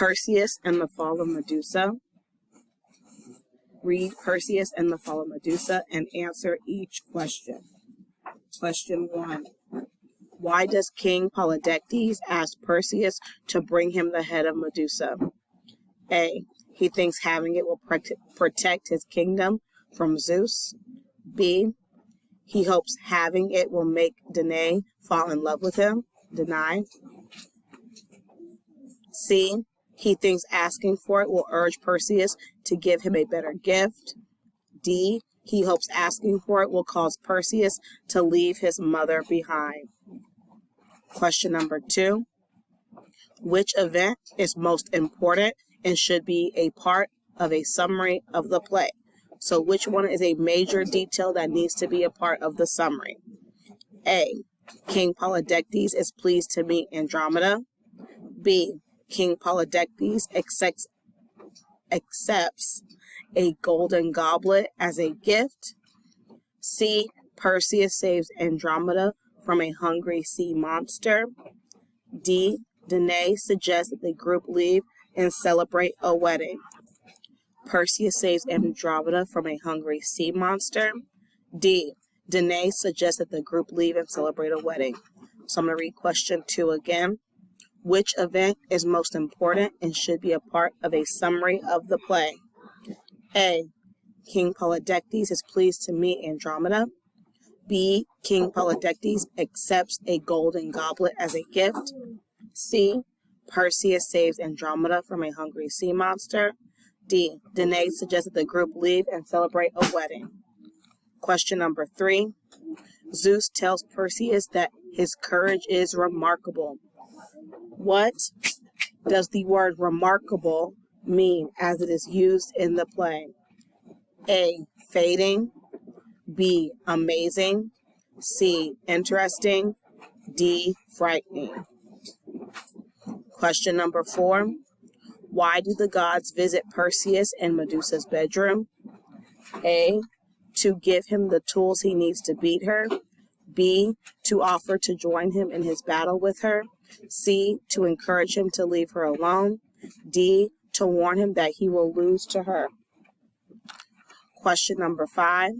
Perseus and the Fall of Medusa. Read Perseus and the Fall of Medusa and answer each question. Question 1. Why does King Polydectes ask Perseus to bring him the head of Medusa? A. He thinks having it will protect his kingdom from Zeus. B. He hopes having it will make Danae fall in love with him. Deny. C. He thinks asking for it will urge Perseus to give him a better gift. D. He hopes asking for it will cause Perseus to leave his mother behind. Question number 2. Which event is most important and should be a part of a summary of the play? So which one is a major detail that needs to be a part of the summary? A. King Polydectes is pleased to meet Andromeda. B. King Polydectes accepts a golden goblet as a gift. C. Perseus saves Andromeda from a hungry sea monster. D. Danae suggests that the group leave and celebrate a wedding. Perseus saves Andromeda from a hungry sea monster. D. Danae suggests that the group leave and celebrate a wedding. So I'm going to read question 2 again. Which event is most important and should be a part of a summary of the play? A. King Polydectes is pleased to meet Andromeda. B. King Polydectes accepts a golden goblet as a gift. C. Perseus saves Andromeda from a hungry sea monster. D. Danae suggests that the group leave and celebrate a wedding. Question number 3. Zeus tells Perseus that his courage is remarkable. What does the word remarkable mean as it is used in the play? A. Fading. B. Amazing. C. Interesting. D. Frightening. Question number 4. Why do the gods visit Perseus in Medusa's bedroom? A. To give him the tools he needs to beat her. B. To offer to join him in his battle with her. C. To encourage him to leave her alone. D. To warn him that he will lose to her. Question number 5.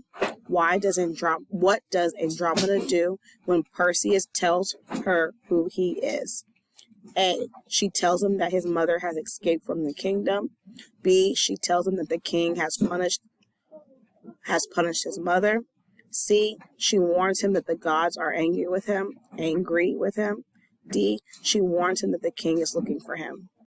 What does Andromeda do when Perseus tells her who he is? A. She tells him that his mother has escaped from the kingdom. B. She tells him that the king has punished his mother. C. She warns him that the gods are angry with him. D. She warns him that the king is looking for him.